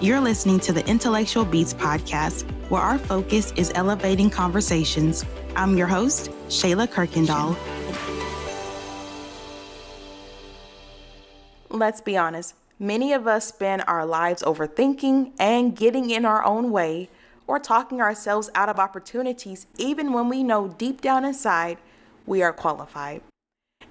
You're listening to the Intellectual Beats podcast, where our focus is elevating conversations. I'm your host, Shayla Kirkendall. Let's be honest, many of us spend our lives overthinking and getting in our own way, or talking ourselves out of opportunities even when we know deep down inside we are qualified.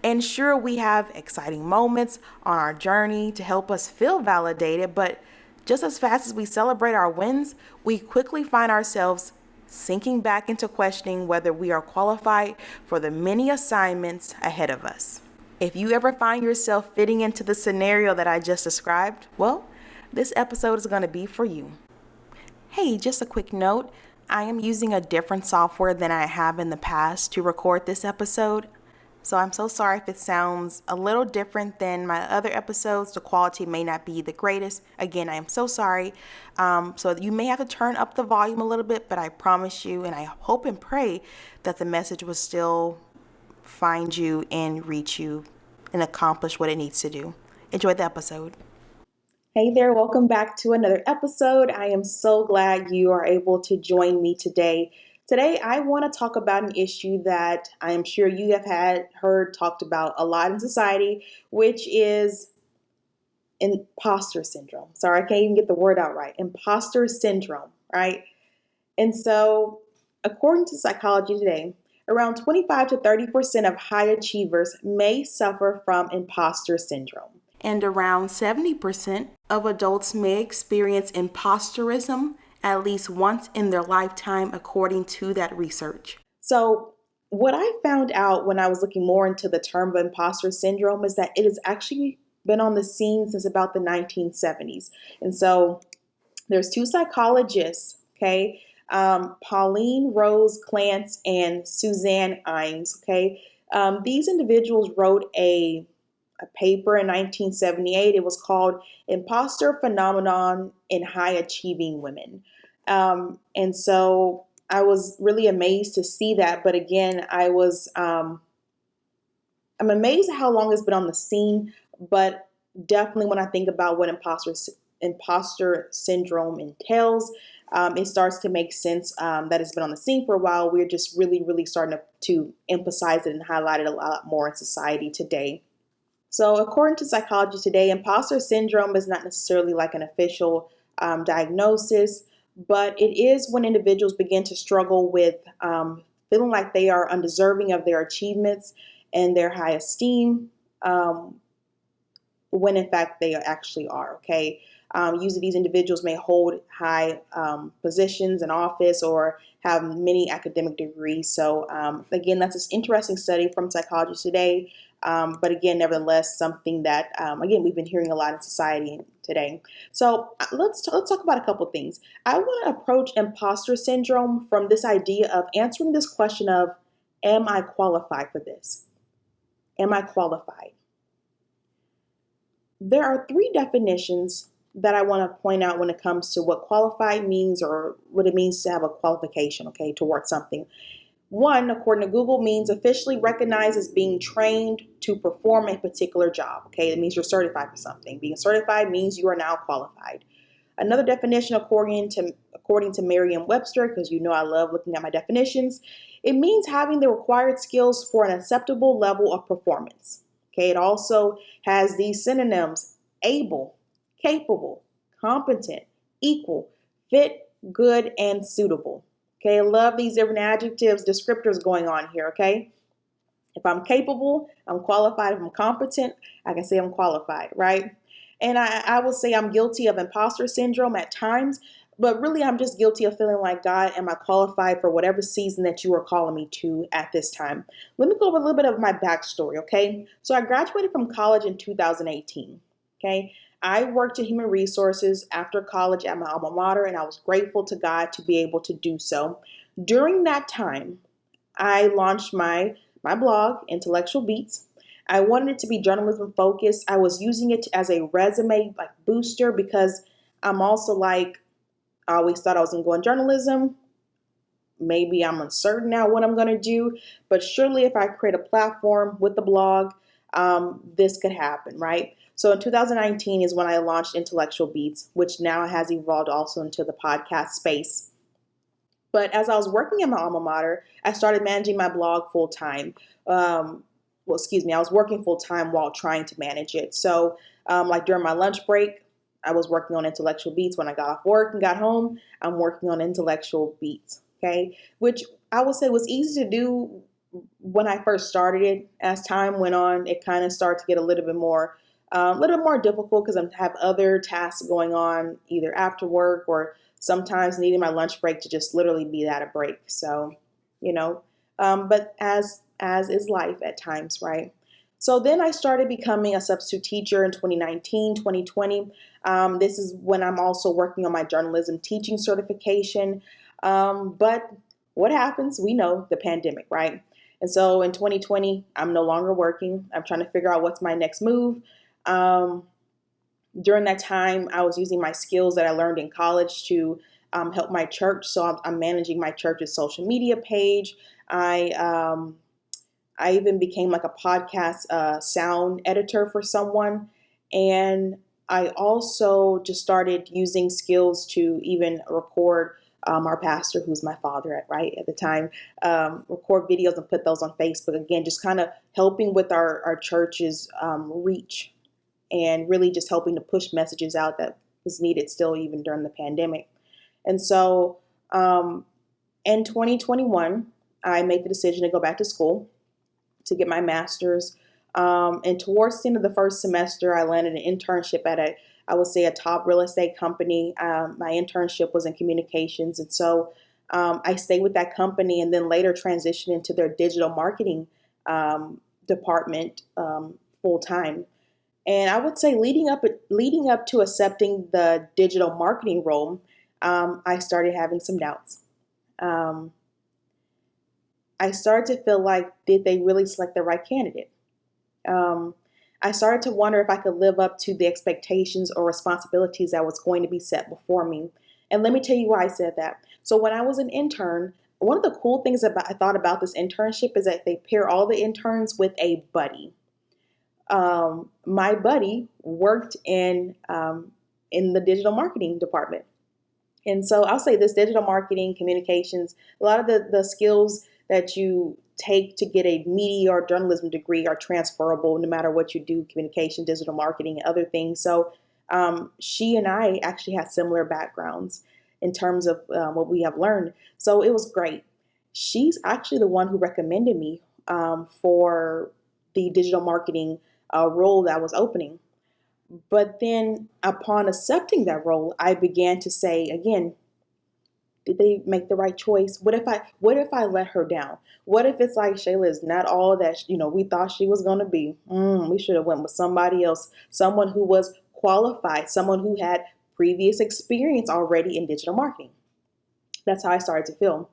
And sure, we have exciting moments on our journey to help us feel validated, but just as fast as we celebrate our wins, we quickly find ourselves sinking back into questioning whether we are qualified for the many assignments ahead of us. If you ever find yourself fitting into the scenario that I just described, well, this episode is going to be for you. Hey, just a quick note, I am using a different software than I have in the past to record this episode. So I'm so sorry if it sounds a little different than my other episodes. The quality may not be the greatest. Again, I am so sorry. So you may have to turn up the volume a little bit, but I promise you, and I hope and pray that the message will still find you and reach you and accomplish what it needs to do. Enjoy the episode. Hey there, welcome back to another episode. I am so glad you are able to join me today. Today, I want to talk about an issue that I am sure you have heard talked about a lot in society, which is imposter syndrome. Sorry, I can't even get the word out right. Imposter syndrome, right? And so, according to Psychology Today, around 25 to 30% of high achievers may suffer from imposter syndrome. And around 70% of adults may experience imposterism at least once in their lifetime, according to that research. So what I found out when I was looking more into the term of imposter syndrome is that it has actually been on the scene since about the 1970s. And so there's two psychologists, okay, Pauline Rose Clance and Suzanne Imes, okay. These individuals wrote a paper in 1978. It was called Imposter Phenomenon in High Achieving Women. And so I was really amazed to see that. But again, I'm amazed at how long it's been on the scene. But definitely when I think about what imposter syndrome entails, it starts to make sense that it's been on the scene for a while. We're just really, really starting to emphasize it and highlight it a lot more in society today. So according to Psychology Today, imposter syndrome is not necessarily like an official diagnosis, but it is when individuals begin to struggle with feeling like they are undeserving of their achievements and their high esteem, when in fact they actually are, okay? Usually these individuals may hold high positions in office or have many academic degrees. So again, that's this interesting study from Psychology Today. But again, nevertheless, something that, again, we've been hearing a lot in society today. So let's talk about a couple things. I want to approach imposter syndrome from this idea of answering this question of, am I qualified for this? Am I qualified? There are three definitions that I want to point out when it comes to what qualified means or what it means to have a qualification, okay, towards something. One, according to Google, means officially recognized as being trained to perform a particular job. Okay, it means you're certified for something. Being certified means you are now qualified. Another definition, according to Merriam-Webster, because you know I love looking at my definitions, it means having the required skills for an acceptable level of performance. Okay, it also has these synonyms: able, capable, competent, equal, fit, good, and suitable. Okay, I love these different adjectives, descriptors going on here, okay? If I'm capable, I'm qualified. If I'm competent, I can say I'm qualified, right? And I will say I'm guilty of imposter syndrome at times, but really I'm just guilty of feeling like, God, am I qualified for whatever season that you are calling me to at this time? Let me go over a little bit of my backstory, okay? So I graduated from college in 2018, okay? I worked in human resources after college at my alma mater, and I was grateful to God to be able to do so. During that time, I launched my blog, Intellectual Beats. I wanted it to be journalism focused. I was using it as a resume like booster because I'm also like, I always thought I was going to go in journalism. Maybe I'm uncertain now what I'm going to do, but surely if I create a platform with the blog, this could happen, right? So in 2019 is when I launched Intellectual Beats, which now has evolved also into the podcast space. But as I was working at my alma mater, I started managing my blog full time. I was working full time while trying to manage it. So, like during my lunch break, I was working on Intellectual Beats. When I got off work and got home, I'm working on Intellectual Beats. Okay, which I would say was easy to do when I first started it. As time went on, it kind of started to get a little bit more difficult because I have other tasks going on either after work or sometimes needing my lunch break to just literally be that a break. So, you know, but as is life at times, right? So then I started becoming a substitute teacher in 2019, 2020. This is when I'm also working on my journalism teaching certification. But what happens? We know the pandemic, right? And so in 2020, I'm no longer working. I'm trying to figure out what's my next move. Um, During that time, I was using my skills that I learned in college to help my church. So I'm managing my church's social media page. I I even became like a podcast sound editor for someone, and I also just started using skills to even record our pastor, who's my father at the time, record videos and put those on Facebook. Again, just kind of helping with our church's reach and really just helping to push messages out that was needed still even during the pandemic. And so in 2021, I made the decision to go back to school to get my master's. And towards the end of the first semester, I landed an internship at I would say, a top real estate company. My internship was in communications. And so I stayed with that company and then later transitioned into their digital marketing department full time. And I would say leading up to accepting the digital marketing role, I started having some doubts. Um, I started to feel like, did they really select the right candidate? Um, I started to wonder if I could live up to the expectations or responsibilities that was going to be set before me. And let me tell you why I said that. So when I was an intern, one of the cool things I thought about this internship is that they pair all the interns with a buddy. My buddy worked in the digital marketing department. And so I'll say this: digital marketing, communications, a lot of the skills that you take to get a media or journalism degree are transferable no matter what you do, communication, digital marketing, and other things. So she and I actually had similar backgrounds in terms of what we have learned. So it was great. She's actually the one who recommended me for the digital marketing role that was opening. But then upon accepting that role, I began to say again, did they make the right choice? What if I let her down? What if it's like Shayla is not all that we thought she was going to be? We should have went with somebody else, someone who was qualified, someone who had previous experience already in digital marketing. That's how I started to feel.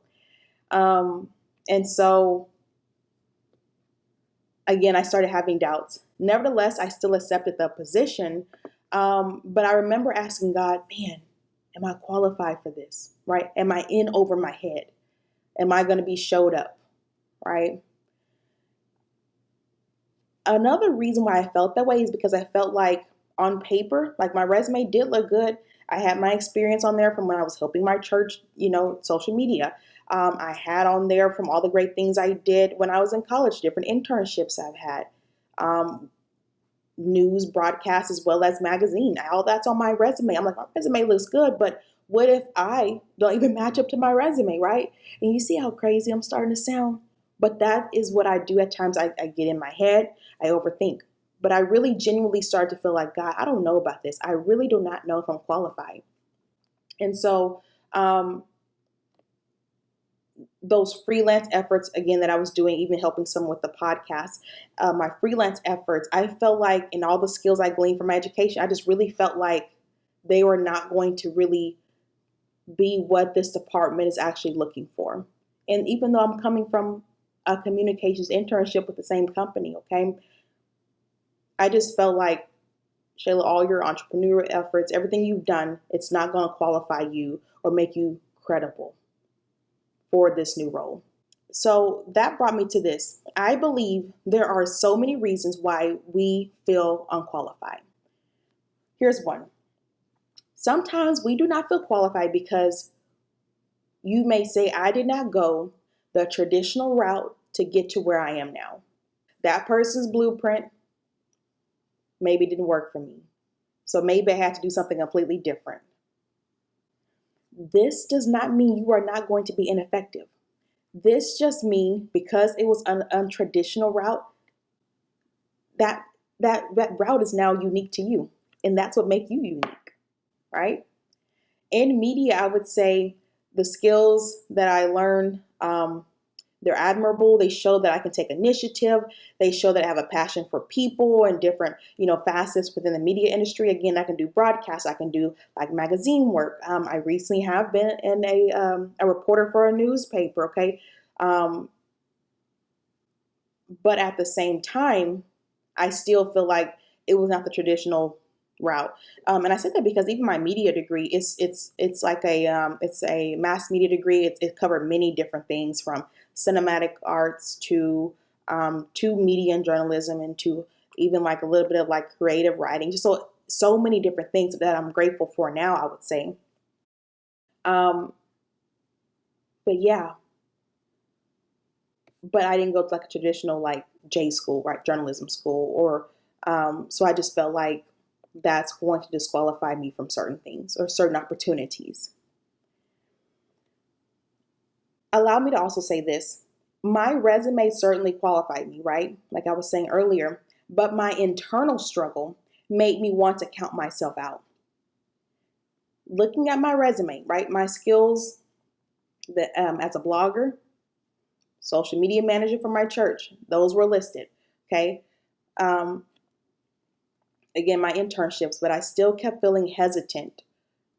And so again, I started having doubts. Nevertheless, I still accepted the position. But I remember asking God, man, am I qualified for this? Right? Am I in over my head? Am I going to be showed up? Right? Another reason why I felt that way is because I felt like on paper, like my resume did look good. I had my experience on there from when I was helping my church, social media. I had on there from all the great things I did when I was in college, different internships I've had, news broadcasts as well as magazine. All that's on my resume. I'm like, my resume looks good, but what if I don't even match up to my resume, right? And you see how crazy I'm starting to sound? But that is what I do at times. I get in my head, I overthink. But I really genuinely start to feel like, God, I don't know about this. I really do not know if I'm qualified. And so those freelance efforts, again, that I was doing, even helping someone with the podcast, my freelance efforts, I felt like in all the skills I gleaned from my education, I just really felt like they were not going to really be what this department is actually looking for. And even though I'm coming from a communications internship with the same company, okay, I just felt like, Shayla, all your entrepreneurial efforts, everything you've done, it's not going to qualify you or make you credible for this new role. So that brought me to this. I believe there are so many reasons why we feel unqualified. Here's one. Sometimes we do not feel qualified because you may say, I did not go the traditional route to get to where I am now. That person's blueprint maybe didn't work for me. So maybe I had to do something completely different. This does not mean you are not going to be ineffective. This just means because it was an untraditional route, that route is now unique to you. And that's what makes you unique, right? In media, I would say the skills that I learned, they're admirable. They show that I can take initiative. They show that I have a passion for people and different, facets within the media industry. Again, I can do broadcasts. I can do like magazine work. I recently have been in a reporter for a newspaper. Okay. But at the same time, I still feel like it was not the traditional route. And I said that because even my media degree, it's like it's a mass media degree. It covered many different things from cinematic arts to media and journalism and to even like a little bit of like creative writing. Just so many different things that I'm grateful for now, I would say. Um, but yeah, but I didn't go to like a traditional like J school, right, journalism school, or so I just felt like that's going to disqualify me from certain things or certain opportunities. Allow me to also say this. My resume certainly qualified me, right? Like I was saying earlier, but my internal struggle made me want to count myself out. Looking at my resume, right, my skills that as a blogger, social media manager for my church, those were listed. Okay. Um, Again, my internships, but I still kept feeling hesitant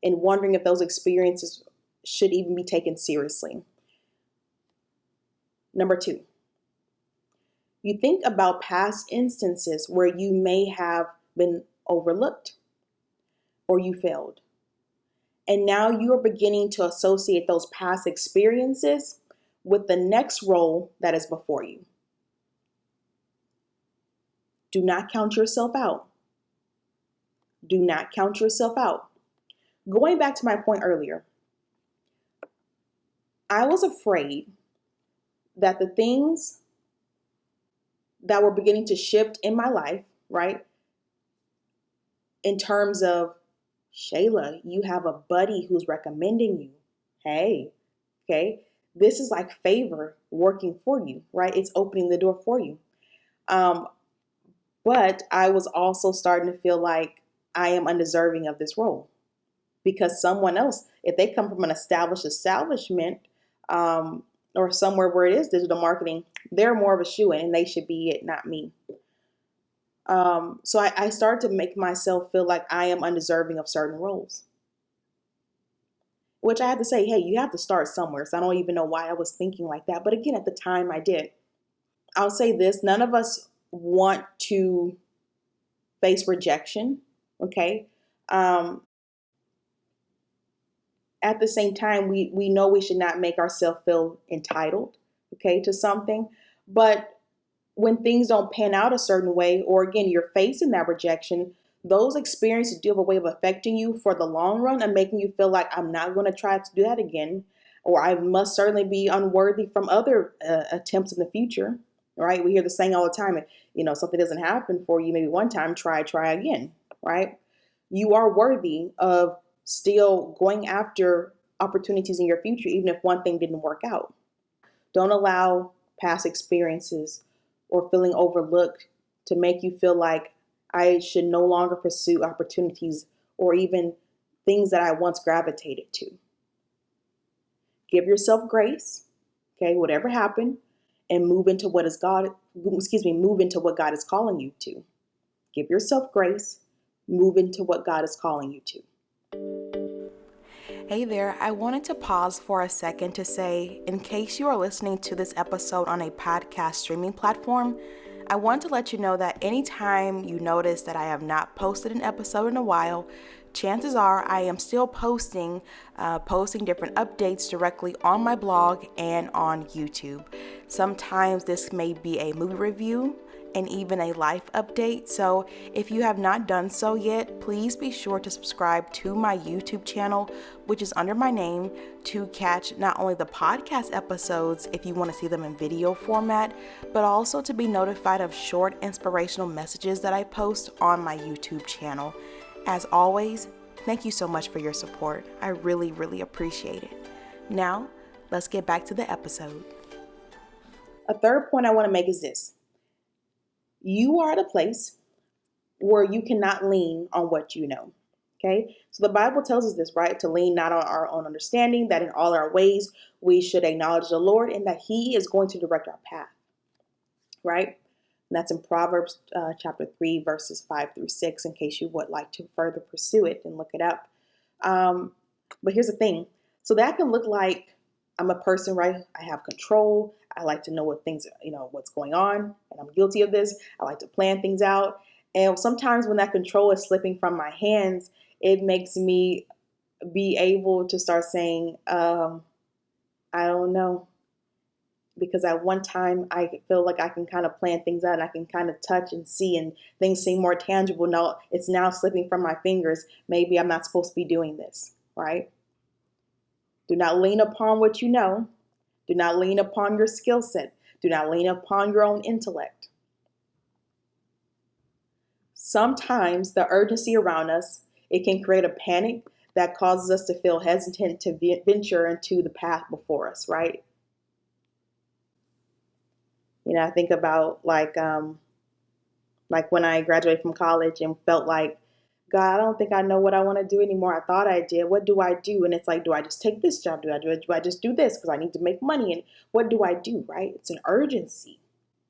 and wondering if those experiences should even be taken seriously. Number two, you think about past instances where you may have been overlooked or you failed. And now you are beginning to associate those past experiences with the next role that is before you. Do not count yourself out. Do not count yourself out. Going back to my point earlier, I was afraid that the things that were beginning to shift in my life, right? In terms of, Shayla, you have a buddy who's recommending you. Hey, okay, this is like favor working for you, right? It's opening the door for you. Um, but I was also starting to feel like I am undeserving of this role because someone else, if they come from an established establishment, or somewhere where it is digital marketing, they're more of a shoe-in and they should be it, not me. So I started to make myself feel like I am undeserving of certain roles, which I had to say, hey, you have to start somewhere. So I don't even know why I was thinking like that. But again, at the time I did. I'll say this, none of us want to face rejection. Okay. Um, at the same time, we know we should not make ourselves feel entitled, okay, to something. But when things don't pan out a certain way, or again, you're facing that rejection, those experiences do have a way of affecting you for the long run and making you feel like I'm not going to try to do that again, or I must certainly be unworthy from other attempts in the future, right? We hear the saying all the time, something doesn't happen for you maybe one time, try again, right? You are worthy of still going after opportunities in your future, even if one thing didn't work out. Don't allow past experiences or feeling overlooked to make you feel like I should no longer pursue opportunities or even things that I once gravitated to. Give yourself grace, okay, whatever happened, and move into what God is calling you to. Give yourself grace, move into what God is calling you to. Hey there, I wanted to pause for a second to say, in case you are listening to this episode on a podcast streaming platform, I want to let you know that anytime you notice that I have not posted an episode in a while, chances are I am still posting different updates directly on my blog and on YouTube. Sometimes this may be a movie review, and even a life update. So if you have not done so yet, please be sure to subscribe to my YouTube channel, which is under my name, to catch not only the podcast episodes if you want to see them in video format, but also to be notified of short inspirational messages that I post on my YouTube channel. As always, thank you so much for your support. I really, really appreciate it. Now, let's get back to the episode. A third point I want to make is this. You are at a place where you cannot lean on what you know. Okay? So the Bible tells us this, right? To lean not on our own understanding, that in all our ways we should acknowledge the Lord and that He is going to direct our path. Right? And that's in Proverbs chapter 3, verses 5 through 6, in case you would like to further pursue it and look it up. But here's the thing. So that can look like I'm a person, right? I have control. I like to know what things, what's going on. And I'm guilty of this. I like to plan things out. And sometimes when that control is slipping from my hands, it makes me be able to start saying, I don't know. Because at one time I feel like I can kind of plan things out and I can kind of touch and see and things seem more tangible. No, it's now slipping from my fingers. Maybe I'm not supposed to be doing this, right? Do not lean upon what you know. Do not lean upon your skill set. Do not lean upon your own intellect. Sometimes the urgency around us, it can create a panic that causes us to feel hesitant to venture into the path before us, right? I think about like when I graduated from college and felt like, God, I don't think I know what I want to do anymore. I thought I did. What do I do? And it's like, do I just take this job? Do I just do this because I need to make money? And what do I do? Right? It's an urgency.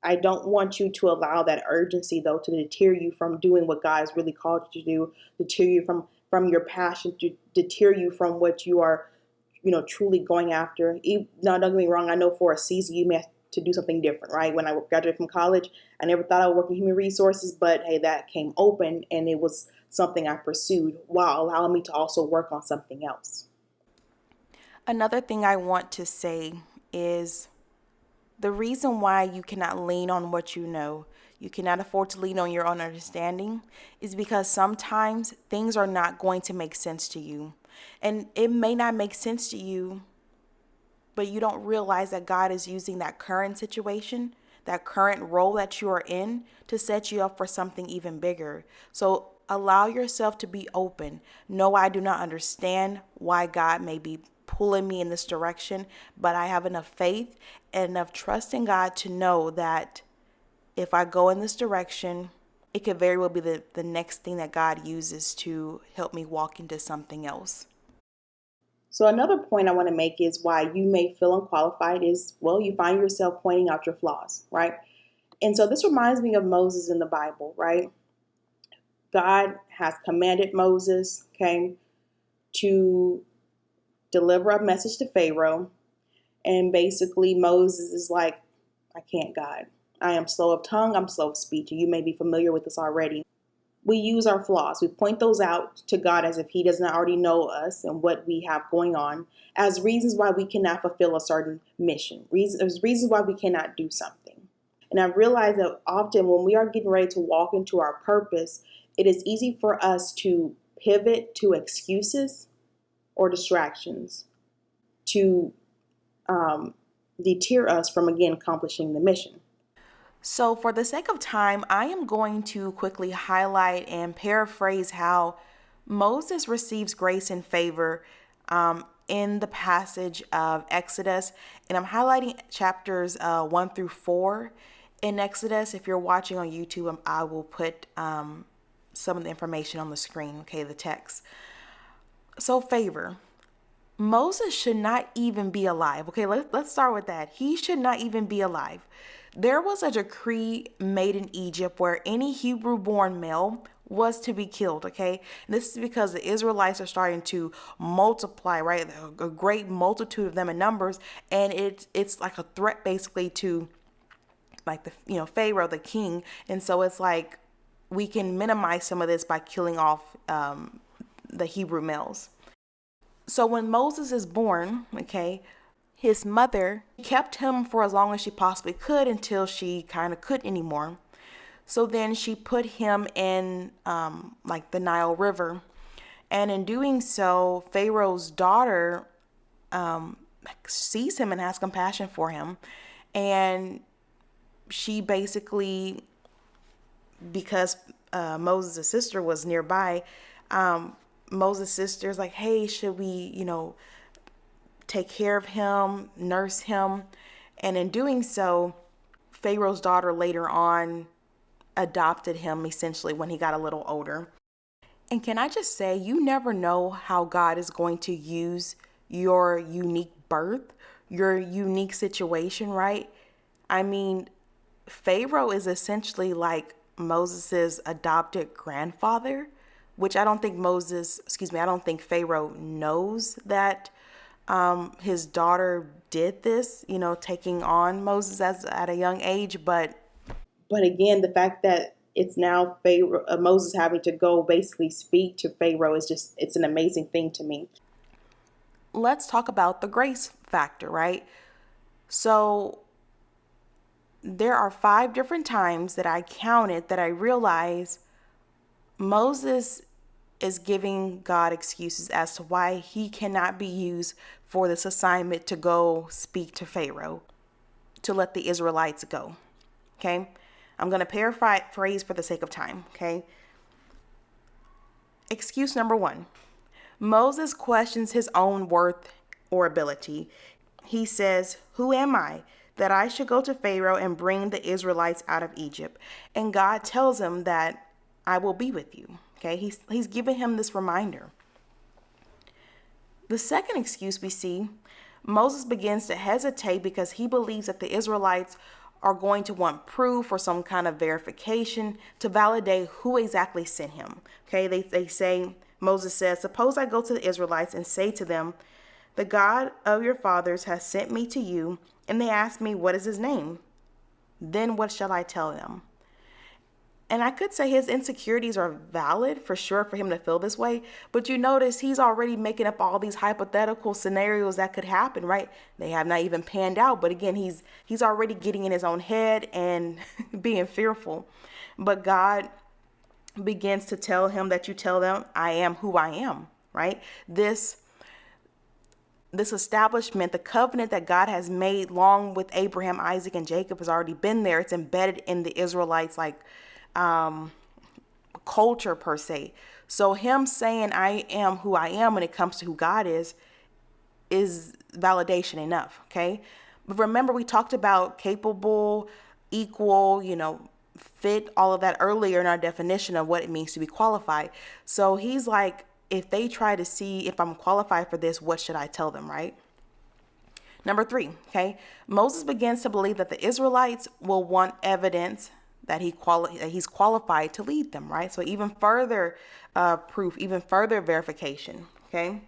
I don't want you to allow that urgency though to deter you from doing what God has really called you to do, deter you from your passion, to deter you from what you are, truly going after. Now, don't get me wrong. I know for a season you may have to do something different, right? When I graduated from college, I never thought I would work in human resources, but hey, that came open and it was something I pursued while allowing me to also work on something else. Another thing I want to say is the reason why you cannot lean on what you know, you cannot afford to lean on your own understanding, is because sometimes things are not going to make sense to you. And it may not make sense to you, but you don't realize that God is using that current situation, that current role that you are in, to set you up for something even bigger. So allow yourself to be open. No, I do not understand why God may be pulling me in this direction, but I have enough faith and enough trust in God to know that if I go in this direction, it could very well be the next thing that God uses to help me walk into something else. So another point I want to make is why you may feel unqualified is, well, you find yourself pointing out your flaws, right? And so this reminds me of Moses in the Bible, right? God has commanded Moses, okay, to deliver a message to Pharaoh. And basically Moses is like, I can't, God. I am slow of tongue. I'm slow of speech. And you may be familiar with this already. We use our flaws. We point those out to God as if He does not already know us and what we have going on as reasons why we cannot fulfill a certain mission. Reasons why we cannot do something. And I've realized that often when we are getting ready to walk into our purpose, it is easy for us to pivot to excuses or distractions to deter us from, again, accomplishing the mission. So for the sake of time, I am going to quickly highlight and paraphrase how Moses receives grace and favor in the passage of Exodus. And I'm highlighting chapters 1 through 4 in Exodus. If you're watching on YouTube, I will put some of the information on the screen, okay, the text. So favor. Moses should not even be alive. Okay, let's start with that. He should not even be alive. There was a decree made in Egypt where any Hebrew-born male was to be killed, okay? And this is because the Israelites are starting to multiply, right? A great multitude of them in numbers, and it's like a threat basically to like the Pharaoh, the king. And so it's like we can minimize some of this by killing off the Hebrew males. So when Moses is born, okay, his mother kept him for as long as she possibly could until she kind of couldn't anymore. So then she put him in like the Nile River. And in doing so, Pharaoh's daughter sees him and has compassion for him. And she basically, because Moses' sister was nearby, Moses' sister is like, hey, should we, take care of him, nurse him? And in doing so, Pharaoh's daughter later on adopted him essentially when he got a little older. And can I just say, you never know how God is going to use your unique birth, your unique situation, right? I mean, Pharaoh is essentially like Moses's adopted grandfather, which I don't think I don't think Pharaoh knows that his daughter did this, taking on Moses at a young age. But again, the fact that it's now Pharaoh, Moses having to go basically speak to Pharaoh is it's an amazing thing to me. Let's talk about the grace factor, right? So there are 5 different times that I counted that I realized Moses is giving God excuses as to why he cannot be used for this assignment to go speak to Pharaoh to let the Israelites go. Okay? I'm going to paraphrase for the sake of time. Okay? Excuse number 1. Moses questions his own worth or ability. He says, "Who am I that I should go to Pharaoh and bring the Israelites out of Egypt?" And God tells him that I will be with you. Okay? He's giving him this reminder. The second excuse we see, Moses begins to hesitate because he believes that the Israelites are going to want proof or some kind of verification to validate who exactly sent him. Okay, they say, Moses says, "Suppose I go to the Israelites and say to them, 'The God of your fathers has sent me to you,' and they ask me, 'What is his name?' Then what shall I tell them?" And I could say his insecurities are valid for sure for him to feel this way, but you notice he's already making up all these hypothetical scenarios that could happen, right? They have not even panned out, but again, he's already getting in his own head and being fearful. But God begins to tell him that you tell them, "I am who I am," right? This establishment, the covenant that God has made long with Abraham, Isaac, and Jacob has already been there. It's embedded in the Israelites, like culture per se. So him saying I am who I am when it comes to who God is validation enough. Okay. But remember, we talked about capable, equal, fit, all of that earlier in our definition of what it means to be qualified. So he's like, if they try to see if I'm qualified for this, what should I tell them, right? Number 3, okay, Moses begins to believe that the Israelites will want evidence that he's qualified to lead them, right? So even further proof, even further verification, okay?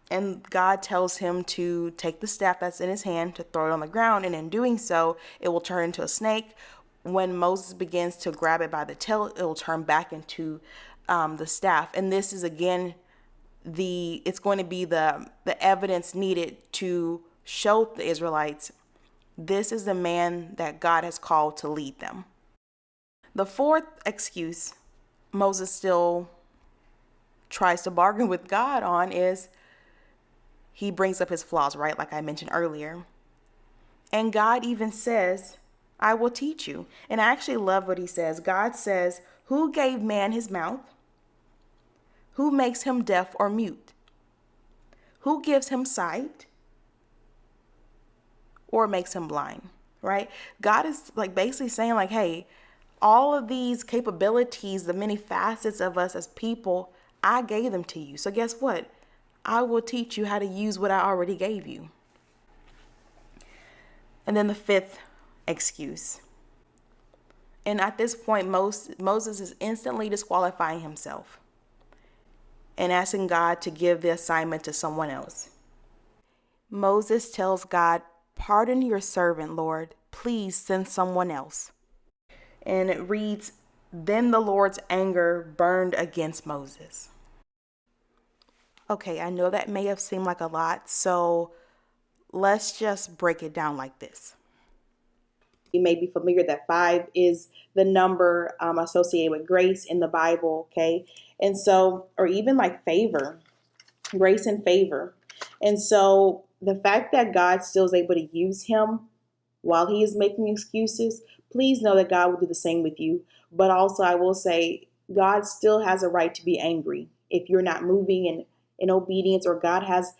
And God tells him to take the staff that's in his hand, to throw it on the ground, and in doing so, it will turn into a snake. When Moses begins to grab it by the tail, it will turn back into the staff. And this is again it's going to be the evidence needed to show the Israelites this is the man that God has called to lead them. The 4th excuse Moses still tries to bargain with God on is he brings up his flaws, right? Like I mentioned earlier. And God even says, "I will teach you." And I actually love what he says. God says, "Who gave man his mouth? Who makes him deaf or mute? Who gives him sight or makes him blind?" Right? God is like basically saying like, hey, all of these capabilities, the many facets of us as people, I gave them to you. So guess what? I will teach you how to use what I already gave you. And then the 5th excuse. And at this point, Moses is instantly disqualifying himself and asking God to give the assignment to someone else. Moses tells God, "Pardon your servant, Lord. Please send someone else." And it reads, "Then the Lord's anger burned against Moses." Okay, I know that may have seemed like a lot, so let's just break it down like this. You may be familiar that 5 is the number associated with grace in the Bible, okay? And so, or even like favor, grace and favor. And so the fact that God still is able to use him while he is making excuses, please know that God will do the same with you. But also, I will say, God still has a right to be angry if you're not moving in obedience, or God has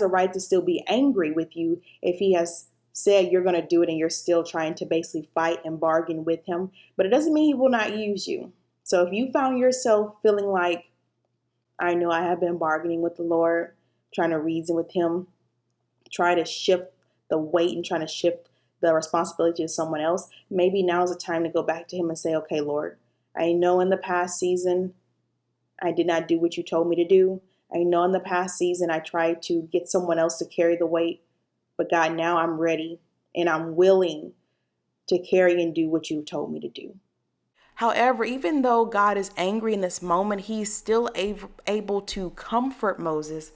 a right to still be angry with you if he has said you're going to do it and you're still trying to basically fight and bargain with him. But it doesn't mean he will not use you. So if you found yourself feeling like, I know I have been bargaining with the Lord, trying to reason with him, try to shift the weight and trying to shift the responsibility to someone else, maybe now is the time to go back to him and say, okay, Lord, I know in the past season I did not do what you told me to do. I know in the past season I tried to get someone else to carry the weight, but God, now I'm ready and I'm willing to carry and do what you told me to do. However, even though God is angry in this moment, he's still able to comfort Moses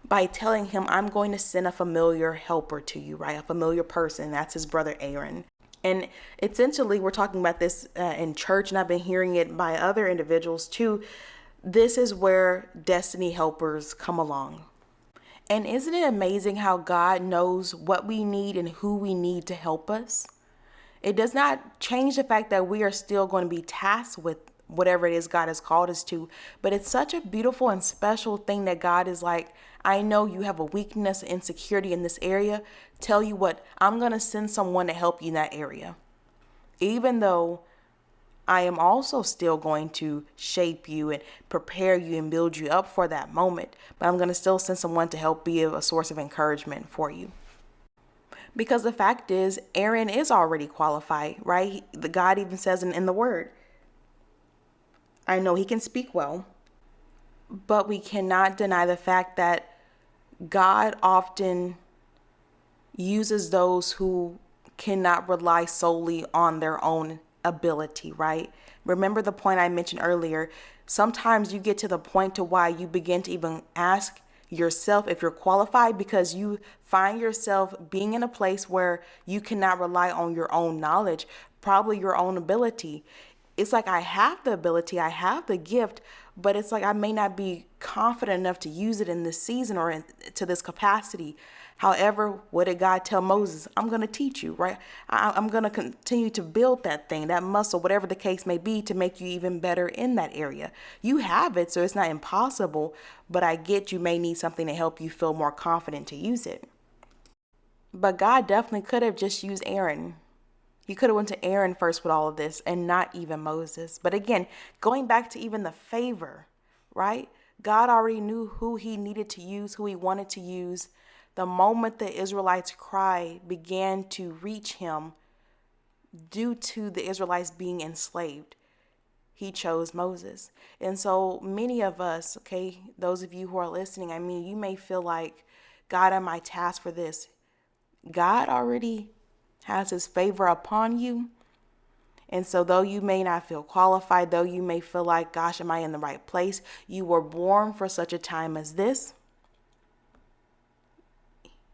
by telling him, I'm going to send a familiar helper to you, right? A familiar person. That's his brother Aaron. And essentially, we're talking about this in church, and I've been hearing it by other individuals too. This is where destiny helpers come along. And isn't it amazing how God knows what we need and who we need to help us? It does not change the fact that we are still going to be tasked with whatever it is God has called us to. But it's such a beautiful and special thing that God is like, I know you have a weakness and insecurity in this area. Tell you what, I'm going to send someone to help you in that area. Even though I am also still going to shape you and prepare you and build you up for that moment. But I'm going to still send someone to help be a source of encouragement for you. Because the fact is, Aaron is already qualified, right? The God even says in the word, I know he can speak well, but we cannot deny the fact that God often uses those who cannot rely solely on their own ability, right? Remember the point I mentioned earlier. Sometimes you get to the point to why you begin to even ask yourself if you're qualified, because you find yourself being in a place where you cannot rely on your own knowledge, probably your own ability. It's like, I have the ability, I have the gift, but it's like I may not be confident enough to use it in this season or to this capacity. However, what did God tell Moses? I'm going to teach you, right? I'm going to continue to build that thing, that muscle, whatever the case may be, to make you even better in that area. You have it, so it's not impossible, but I get you may need something to help you feel more confident to use it. But God definitely could have just used Aaron. You could have went to Aaron first with all of this and not even Moses. But again, going back to even the favor, right? God already knew who he needed to use, who he wanted to use. The moment the Israelites' cry began to reach him due to the Israelites being enslaved, he chose Moses. And so many of us, okay, those of you who are listening, I mean, you may feel like, God, am I tasked for this? God already has his favor upon you. And so though you may not feel qualified, though you may feel like, gosh, am I in the right place? You were born for such a time as this.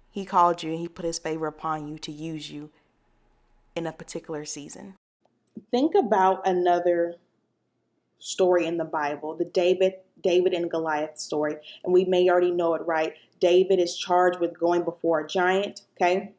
He called you and he put his favor upon you to use you in a particular season. Think about another story in the Bible, the David and Goliath story. And we may already know it, right? David is charged with going before a giant, okay?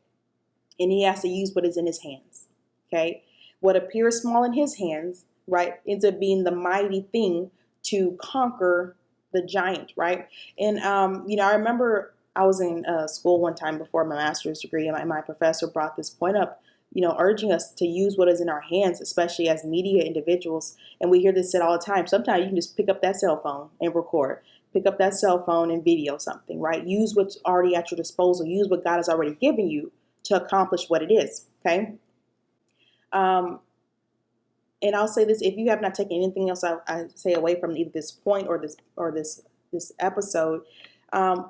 And he has to use what is in his hands, okay? What appears small in his hands, right, ends up being the mighty thing to conquer the giant, right? And, I remember I was in school one time before my master's degree, and my professor brought this point up, urging us to use what is in our hands, especially as media individuals. And we hear this said all the time. Sometimes you can just pick up that cell phone and record, pick up that cell phone and video something, right? Use what's already at your disposal. Use what God has already given you to accomplish what it is, okay? And I'll say this: if you have not taken anything else I say away from either this point or this episode,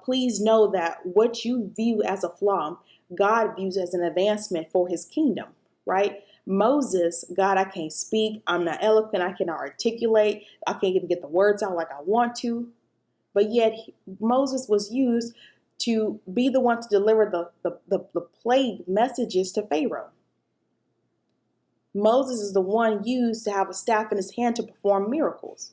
please know that what you view as a flaw, God views as an advancement for his kingdom, right? Moses, God, I can't speak. I'm not eloquent. I cannot articulate. I can't even get the words out like I want to. But yet Moses was used to be the one to deliver the plague messages to Pharaoh. Moses is the one used to have a staff in his hand to perform miracles.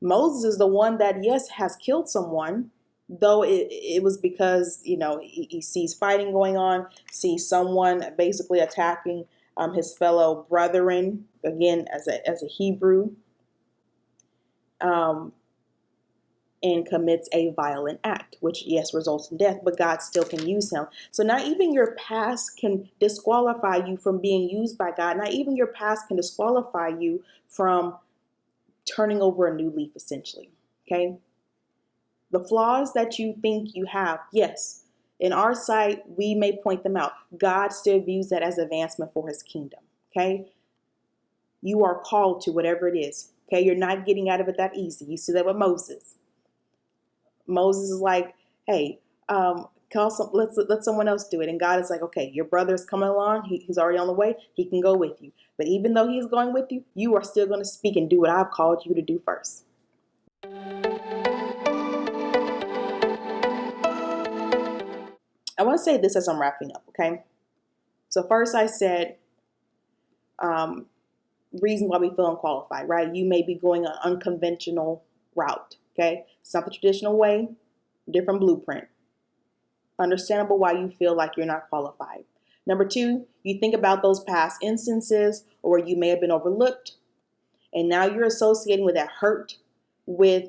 Moses is the one that, yes, has killed someone, though it was because, he sees fighting going on, sees someone basically attacking his fellow brethren, again, as a Hebrew, um, and commits a violent act, which, yes, results in death, but God still can use him. So not even your past can disqualify you from being used by God. Not even your past can disqualify you from turning over a new leaf, essentially. Okay? The flaws that you think you have, yes, in our sight, we may point them out. God still views that as advancement for his kingdom. Okay? You are called to whatever it is. Okay? You're not getting out of it that easy. You see that with Moses. Moses is like, hey, let someone else do it. And God is like, okay, your brother's coming along. He's already on the way. He can go with you. But even though he's going with you, you are still going to speak and do what I've called you to do first. I want to say this as I'm wrapping up, okay? So first I said, reason why we feel unqualified, right? You may be going an unconventional route, okay? It's not the traditional way, different blueprint. Understandable why you feel like you're not qualified. Number two, you think about those past instances or where you may have been overlooked, and now you're associating with that hurt with,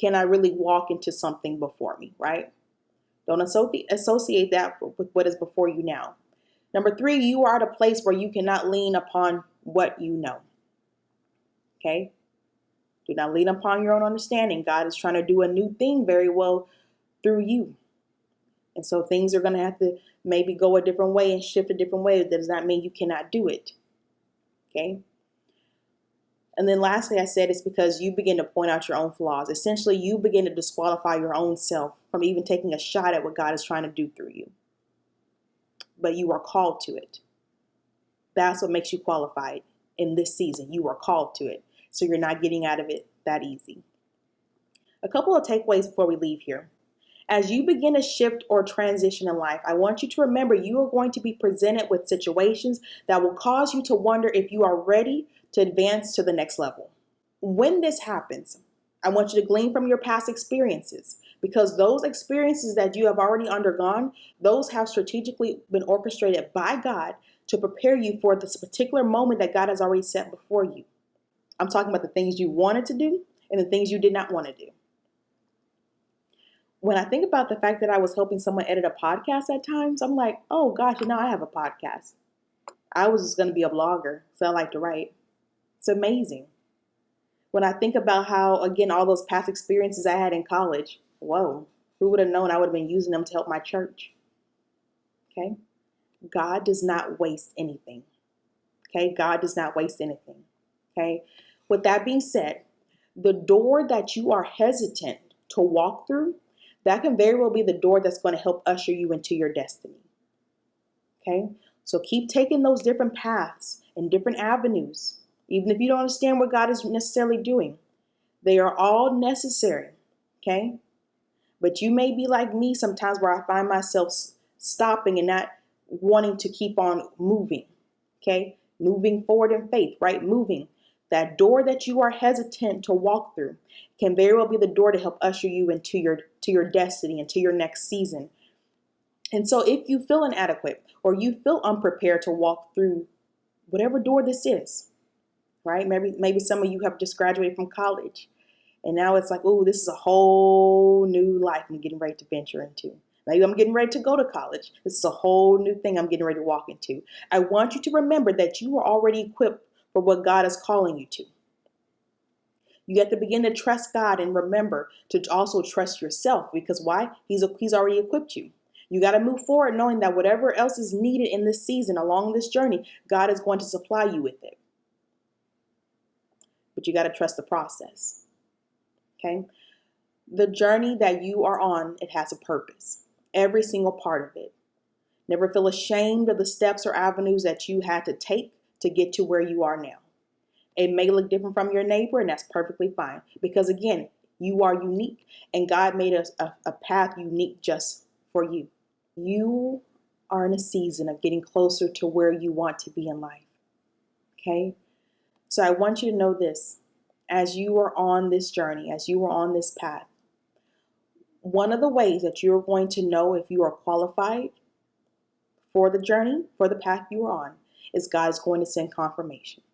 can I really walk into something before me, right? Don't associate that with what is before you now. Number three, you are at a place where you cannot lean upon what you know. Okay? Do not lean upon your own understanding. God is trying to do a new thing very well through you. And so things are going to have to maybe go a different way and shift a different way. That does not mean you cannot do it. Okay? And then lastly, I said it's because you begin to point out your own flaws. Essentially, you begin to disqualify your own self from even taking a shot at what God is trying to do through you. But you are called to it. That's what makes you qualified in this season. You are called to it. So you're not getting out of it that easy. A couple of takeaways before we leave here. As you begin to shift or transition in life, I want you to remember you are going to be presented with situations that will cause you to wonder if you are ready to advance to the next level. When this happens, I want you to glean from your past experiences, because those experiences that you have already undergone, those have strategically been orchestrated by God to prepare you for this particular moment that God has already set before you. I'm talking about the things you wanted to do and the things you did not want to do. When I think about the fact that I was helping someone edit a podcast at times, I'm like, oh gosh, I have a podcast. I was just going to be a blogger, so I like to write. It's amazing. When I think about how, again, all those past experiences I had in college, whoa, who would have known I would have been using them to help my church? Okay? God does not waste anything. Okay? God does not waste anything. Okay? With that being said, the door that you are hesitant to walk through, that can very well be the door that's going to help usher you into your destiny. Okay? So keep taking those different paths and different avenues, even if you don't understand what God is necessarily doing. They are all necessary. Okay? But you may be like me sometimes, where I find myself stopping and not wanting to keep on moving. Okay? Moving forward in faith, right? Moving. That door that you are hesitant to walk through can very well be the door to help usher you into your destiny, into your next season. And so if you feel inadequate or you feel unprepared to walk through whatever door this is, right? Maybe some of you have just graduated from college, and now it's like, oh, this is a whole new life I'm getting ready to venture into. Maybe I'm getting ready to go to college. This is a whole new thing I'm getting ready to walk into. I want you to remember that you are already equipped for what God is calling you to. You have to begin to trust God, and remember to also trust yourself, because why? He's already equipped you. You got to move forward knowing that whatever else is needed in this season, along this journey, God is going to supply you with it. But you got to trust the process. Okay? The journey that you are on, it has a purpose. Every single part of it. Never feel ashamed of the steps or avenues that you had to take to get to where you are now. It may look different from your neighbor, and that's perfectly fine. Because again, you are unique, and God made us a path unique just for you. You are in a season of getting closer to where you want to be in life. Okay? So I want you to know this. As you are on this journey, as you are on this path, one of the ways that you're going to know if you are qualified for the journey, for the path you are on, is God is going to send confirmation.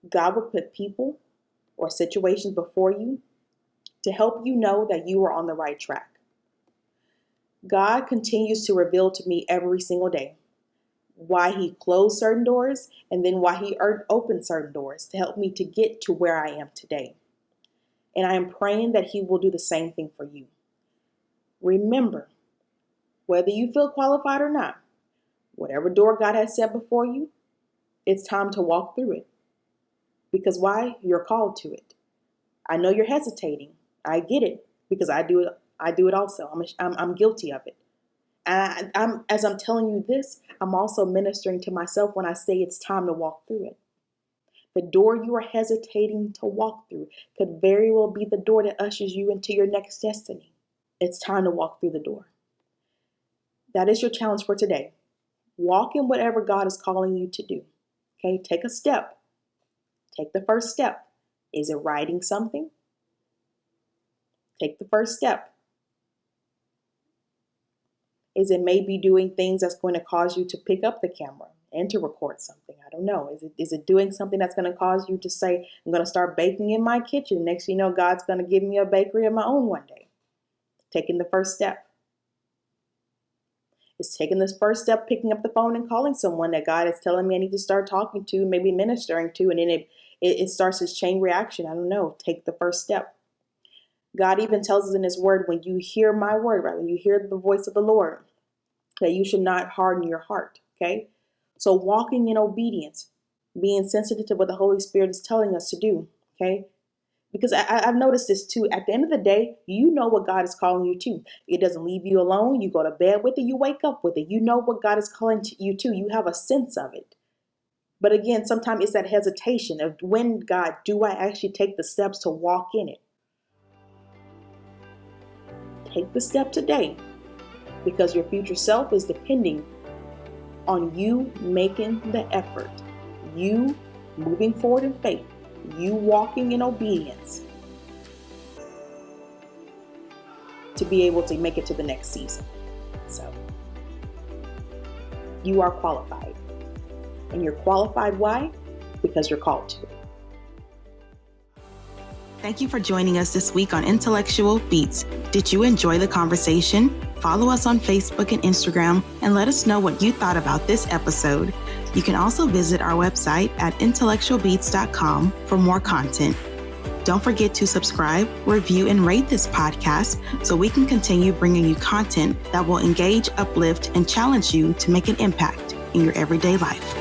God will put people or situations before you to help you know that you are on the right track. God continues to reveal to me every single day why he closed certain doors and then why he opened certain doors to help me to get to where I am today. And I am praying that he will do the same thing for you. Remember, whether you feel qualified or not, whatever door God has set before you, it's time to walk through it. Because why? You're called to it. I know you're hesitating. I get it because I do it. I do it also. I'm guilty of it. And as I'm telling you this, I'm also ministering to myself when I say it's time to walk through it. The door you are hesitating to walk through could very well be the door that ushers you into your next destiny. It's time to walk through the door. That is your challenge for today. Walk in whatever God is calling you to do. Okay, take a step. Take the first step. Is it writing something? Take the first step. Is it maybe doing things that's going to cause you to pick up the camera and to record something? I don't know. Is it doing something that's going to cause you to say, I'm going to start baking in my kitchen. Next thing you know, God's going to give me a bakery of my own one day. Taking the first step. It's taking this first step, picking up the phone and calling someone that God is telling me I need to start talking to, maybe ministering to, and then it starts this chain reaction. I don't know. Take the first step. God even tells us in his word, when you hear my word, right? When you hear the voice of the Lord, that you should not harden your heart. Okay. So walking in obedience, being sensitive to what the Holy Spirit is telling us to do. Okay. Because I've noticed this too. At the end of the day, you know what God is calling you to. It doesn't leave you alone. You go to bed with it. You wake up with it. You know what God is calling you to. You have a sense of it. But again, sometimes it's that hesitation of when, God, do I actually take the steps to walk in it? Take the step today, because your future self is depending on you making the effort, you moving forward in faith, you walking in obedience to be able to make it to the next season. So you are qualified. And you're qualified, why? Because you're called to it. Thank you for joining us this week on Intellectual Beats. Did you enjoy the conversation? Follow us on Facebook and Instagram and let us know what you thought about this episode. You can also visit our website at intellectualbeats.com for more content. Don't forget to subscribe, review, and rate this podcast so we can continue bringing you content that will engage, uplift, and challenge you to make an impact in your everyday life.